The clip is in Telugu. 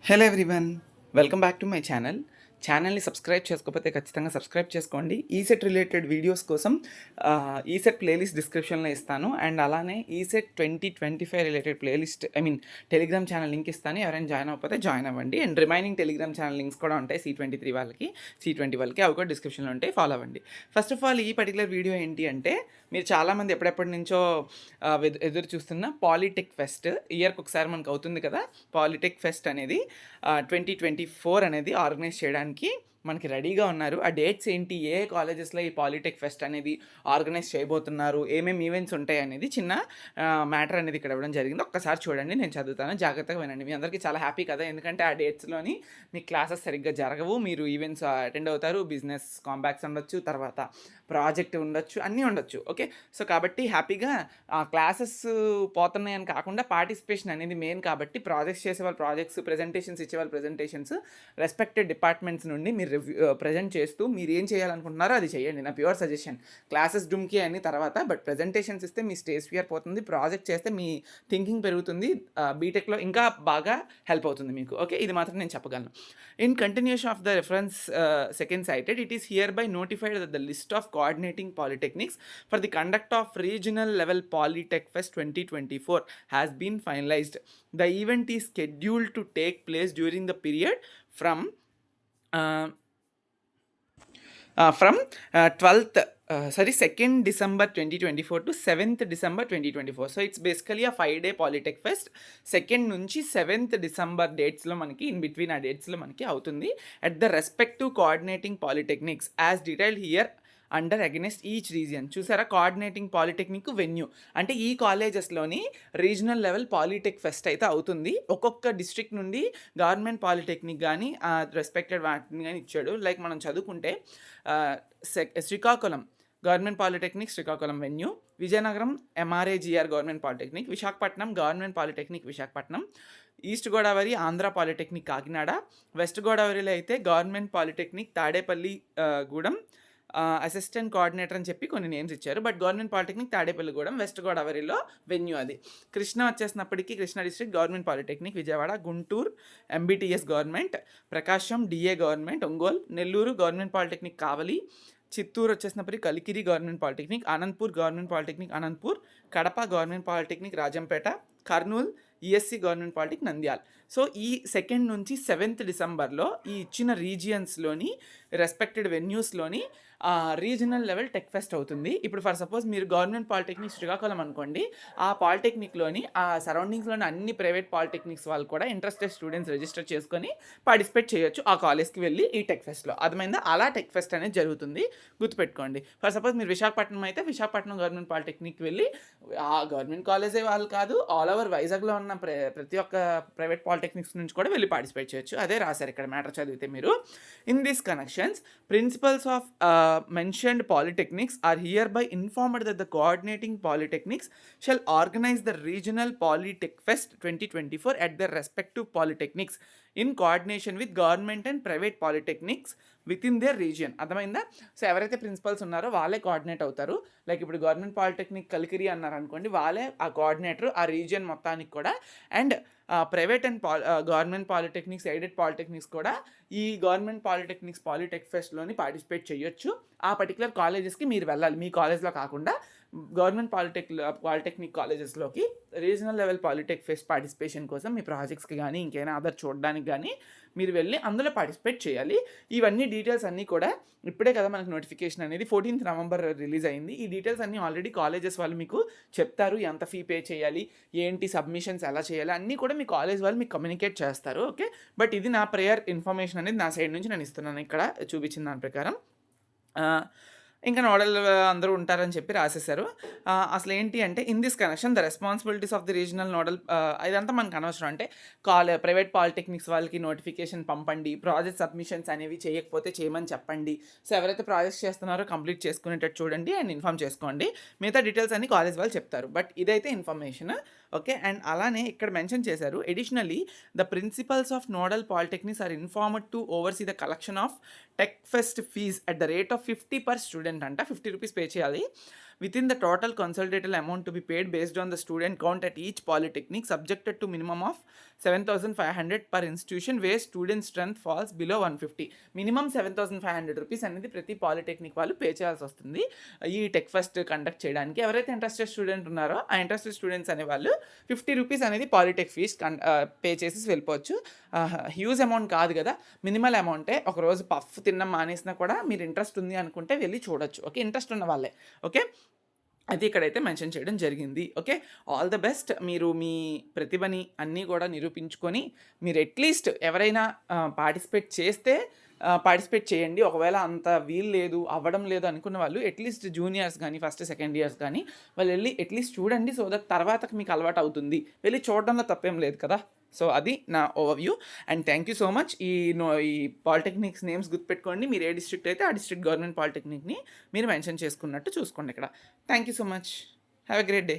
Hello everyone, welcome back to my ఛానల్ని సబ్స్క్రైబ్ చేసుకోకపోతే ఖచ్చితంగా సబ్స్క్రైబ్ చేసుకోండి. ఈసెట్ రిలేటెడ్ వీడియోస్ కోసం ఈసెట్ ప్లేలిస్ట్ డిస్క్రిప్షన్లో ఇస్తాను. అండ్ అలానే ECET 2025 related playlist Telegram channel link ఇస్తాను. ఎవరైనా జాయిన్ అవ్వకపోతే జాయిన్ అవ్వండి. And remaining Telegram channel links కూడా ఉంటాయి C23 వాళ్ళకి, C20 వాళ్ళకి, అవి కూడా డిస్క్రిప్షన్లో ఉంటాయి, ఫాలో అవ్వండి. ఫస్ట్ ఆఫ్ ఆల్ ఈ పర్టికులర్ వీడియో ఏంటి అంటే, మీరు చాలామంది ఎప్పుడెప్పటి నుంచో ఎదురు చూస్తున్న పాలిటెక్ ఫెస్ట్, ఇయర్కి ఒకసారి మనకు అవుతుంది కదా పాలిటెక్ ఫెస్ట్ అనేది, 2024 అనేది ఆర్గనైజ్ చేయడానికి మనకి రెడీగా ఉన్నారు. ఆ డేట్స్ ఏంటి, ఏ కాలేజెస్లో ఈ పాలిటెక్ ఫెస్ట్ అనేది ఆర్గనైజ్ చేయబోతున్నారు, ఏమేమి ఈవెంట్స్ ఉంటాయి అనేది చిన్న మ్యాటర్ అనేది ఇక్కడ ఇవ్వడం జరిగింది. ఒక్కసారి చూడండి, నేను చదువుతాను, జాగ్రత్తగా వినండి. మీ అందరికీ చాలా హ్యాపీ కదా, ఎందుకంటే ఆ డేట్స్లోని మీ క్లాసెస్ సరిగ్గా జరగవు, మీరు ఈవెంట్స్ అటెండ్ అవుతారు, బిజినెస్ కాంపాక్ట్స్ ఉండొచ్చు, తర్వాత ప్రాజెక్ట్ ఉండొచ్చు, అన్నీ ఉండొచ్చు. ఓకే, సో కాబట్టి హ్యాపీగా ఆ క్లాసెస్ పోతున్నాయని కాకుండా పార్టిసిపేషన్ అనేది మెయిన్. కాబట్టి ప్రాజెక్ట్స్ చేసే వాళ్ళు ప్రాజెక్ట్స్, ప్రెజెంటేషన్స్ ఇచ్చే వాళ్ళు ప్రెజెంటేషన్స్, రెస్పెక్టెడ్ డిపార్ట్మెంట్స్ నుండి మీరు ప్రజెంట్ చేస్తూ మీరు ఏం చేయాలనుకుంటున్నారో అది చేయండి. నా ప్యూర్ సజెషన్. క్లాసెస్ డుమ్కి అని తర్వాత, బట్ ప్రెజెంటేషన్స్ ఇస్తే మీ స్టేజ్ ఫియర్ పోతుంది, ప్రాజెక్ట్ చేస్తే మీ థింకింగ్ పెరుగుతుంది, బీటెక్లో ఇంకా బాగా హెల్ప్ అవుతుంది మీకు. ఓకే, ఇది మాత్రం నేను చెప్పగలను. In continuation of the reference second cited, it is hereby notified that the list of coordinating polytechnics for the conduct of regional level Polytech Fest 2024 has been finalized. The event is scheduled to take place during the period from 2nd December 2024 to 7th December 2024. So it's basically a 5-day Polytech Fest. 2nd నుంచి 7th December డేట్స్లో మనకి, ఇన్ బిట్వీన్ ఆ డేట్స్లో మనకి అవుతుంది, at the respective coordinating polytechnics as detailed here under against each region. చూసారా, కోఆర్డినేటింగ్ పాలిటెక్నిక్ వెన్యూ అంటే ఈ కాలేజెస్లోని రీజనల్ లెవెల్ పాలిటెక్ ఫెస్ట్ అయితే అవుతుంది. ఒక్కొక్క డిస్ట్రిక్ట్ నుండి గవర్నమెంట్ పాలిటెక్నిక్ కానీ రెస్పెక్టెడ్ వాటిని కానీ ఇచ్చాడు. లైక్ మనం చదువుకుంటే Srikakulam government polytechnic Srikakulam venue, Vizianagaram MRAGR government polytechnic, Visakhapatnam government polytechnic Visakhapatnam, east Godavari Andhra polytechnic Kakinada, west గోదావరిలో అయితే government polytechnic Tadepalligudem, assistant coordinator అని చెప్పి కొన్ని నేమ్స్ ఇచ్చారు, but government polytechnic Tadepalligudem west గోదావరిలో వెన్యూ అది. కృష్ణ వచ్చేసినప్పటికీ Krishna district government polytechnic Vijayawada, Guntur MBTS government, Prakasam DA government Ongole, Nellore government polytechnic Kavali, Chittoor వచ్చేసినప్పటికీ Kalikiri government polytechnic, Anantapur government polytechnic Anantapur, Kadapa government polytechnic Rajampet, Kurnool ESC government polytechnic Nandyal. So ఈ 2nd నుంచి 7th డిసెంబర్లో ఈ ఇచ్చిన రీజియన్స్లోని రెస్పెక్టెడ్ వెన్యూస్లోని రీజనల్ లెవెల్ టెక్ ఫెస్ట్ అవుతుంది. ఇప్పుడు ఫర్ సపోజ్ మీరు గవర్నమెంట్ పాలిటెక్నిక్ శ్రీకాకుళం అనుకోండి, ఆ పాలిటెక్నిక్లోని ఆ సరౌండింగ్స్లోని అన్ని ప్రైవేట్ పాలిటెక్నిక్స్ వాళ్ళు కూడా ఇంట్రెస్టెడ్ స్టూడెంట్స్ రిజిస్టర్ చేసుకొని పార్టిసిపేట్ చేయొచ్చు ఆ కాలేజ్కి వెళ్ళి ఈ టెక్ ఫెస్ట్లో. అర్థమైందా? అలా టెక్ ఫెస్ట్ అనేది జరుగుతుంది, గుర్తుపెట్టుకోండి. ఫర్ సపోజ్ మీరు విశాఖపట్నం అయితే విశాఖపట్నం గవర్నమెంట్ పాలిటెక్నిక్ వెళ్ళి, ఆ గవర్నమెంట్ కాలేజే వాళ్ళు కాదు, ఆల్ ఓవర్ వైజాగ్లో ఉన్న ప్రతి ఒక్క ప్రైవేట్ పాలిటెక్నిక్స్ నుంచి కూడా వెళ్ళి పార్టిసిపేట్ చేయొచ్చు. అదే రాశారు ఇక్కడ మ్యాటర్ చదివితే మీరు. In this connections, principals of mentioned polytechnics are hereby informed that the coordinating polytechnics shall organize the regional Polytech Fest 2024 at their respective polytechnics in coordination with government and private polytechnics within their region. అర్థమైందా? సో ఎవరైతే ప్రిన్సిపల్స్ ఉన్నారో వాళ్ళే కోఆర్డినేట్ అవుతారు. లైక్ ఇప్పుడు గవర్నమెంట్ పాలిటెక్నిక్ కలికిరి అన్నారు అనుకోండి, వాళ్ళే ఆ కోఆర్డినేటర్ ఆ రీజియన్ మొత్తానికి కూడా. And private and government polytechnics, aided polytechnics కూడా ఈ గవర్నమెంట్ పాలిటెక్నిక్స్ పాలిటెక్ ఫెస్ట్లోని పార్టిసిపేట్ చేయొచ్చు. ఆ పర్టికులర్ కాలేజెస్కి మీరు వెళ్ళాలి, మీ కాలేజ్లో కాకుండా గవర్నమెంట్ పాలిటెక్నిక్ కాలేజెస్లోకి regional level polytech fest participation కోసం మీ ప్రాజెక్ట్స్కి కానీ ఇంకైనా అదర్ చూడడానికి కానీ మీరు వెళ్ళి అందులో పార్టిసిపేట్ చేయాలి. ఇవన్నీ డీటెయిల్స్ అన్నీ కూడా ఇప్పుడే కదా మనకు నోటిఫికేషన్ అనేది 14th November రిలీజ్ అయింది. ఈ డీటెయిల్స్ అన్నీ ఆల్రెడీ కాలేజెస్ వాళ్ళు మీకు చెప్తారు, ఎంత ఫీ పే చేయాలి, ఏంటి సబ్మిషన్స్ ఎలా చేయాలి, అన్నీ కూడా మీ కాలేజ్ వాళ్ళు మీకు కమ్యూనికేట్ చేస్తారు. ఓకే, బట్ ఇది నా ప్రేయర్ ఇన్ఫర్మేషన్ అనేది నా సైడ్ నుంచి నేను ఇస్తున్నాను ఇక్కడ చూపించిన దాని ప్రకారం. ఇంకా నోడల్ అందరూ ఉంటారని చెప్పి రాసేశారు. అసలు ఏంటి అంటే, in this connection the responsibilities of the regional nodal, ఇదంతా మనకు అనవసరం. అంటే ప్రైవేట్ పాలిటెక్నిక్స్ వాళ్ళకి నోటిఫికేషన్ పంపండి, ప్రాజెక్ట్ సబ్మిషన్స్ అనేవి చేయకపోతే చేయమని చెప్పండి. సో ఎవరైతే ప్రాజెక్ట్స్ చేస్తున్నారో కంప్లీట్ చేసుకునేటట్టు చూడండి అండ్ ఇన్ఫామ్ చేసుకోండి. మిగతా డీటెయిల్స్ అన్ని కాలేజ్ వాళ్ళు చెప్తారు, బట్ ఇదైతే ఇన్ఫర్మేషన్. ఓకే, అండ్ అలానే ఇక్కడ మెన్షన్ చేశారు, additionally the principals of nodal polytechnics are informed to oversee the collection of tech fest fees at the rate of 50 per student అంట, 50 రూపీస్ పే చేయాలి. within the total consolidated amount to be paid based on the student count at each polytechnic subjected to minimum of 7,500 per institution where student strength falls below 150. Minimum 7,500 rupees అనేది ప్రతి పాలిటెక్నిక్ వాళ్ళు పే చేయాల్సి వస్తుంది ఈ టెక్ ఫెస్ట్ కండక్ట్ చేయడానికి. ఎవరైతే ఇంట్రెస్టెడ్ స్టూడెంట్ ఉన్నారో ఆ ఇంట్రెస్టెడ్ స్టూడెంట్స్ అనే వాళ్ళు 50 రూపీస్ అనేది పాలిటెక్ ఫీజ్ పే చేసి వెళ్ళిపోవచ్చు. హ్యూజ్ అమౌంట్ కాదు కదా, మినిమల్ అమౌంటే. ఒకరోజు పఫ్ తిన్న మానేసినా కూడా మీరు ఇంట్రెస్ట్ ఉంది అనుకుంటే వెళ్ళి చూడొచ్చు. ఓకే, ఇంట్రెస్ట్ ఉన్న వాళ్ళే. ఓకే, అది ఇక్కడైతే మెన్షన్ చేయడం జరిగింది. Okay, all the best. మీరు మీ ప్రతిభని అన్నీ కూడా నిరూపించుకొని మీరు అట్లీస్ట్ ఎవరైనా పార్టిసిపేట్ చేయండి. ఒకవేళ అంత వీలు లేదు, అవ్వడం లేదు అనుకున్న వాళ్ళు అట్లీస్ట్ జూనియర్స్ కానీ ఫస్ట్ సెకండ్ ఇయర్స్ కానీ వాళ్ళు వెళ్ళి అట్లీస్ట్ చూడండి. సో దట్ తర్వాత మీకు అలవాటు అవుతుంది. వెళ్ళి చూడడంలో తప్పేం లేదు కదా. సో అది నా overview and thank you so much. ఈ పాలిటెక్నిక్స్ నేమ్స్ గుర్తుపెట్టుకోండి. మీరు ఏ డిస్ట్రిక్ట్ అయితే ఆ డిస్ట్రిక్ట్ గవర్నమెంట్ పాలిటెక్నిక్ని మీరు మెన్షన్ చేసుకున్నట్టు చూసుకోండి ఇక్కడ. Thank you so much. Have a great day.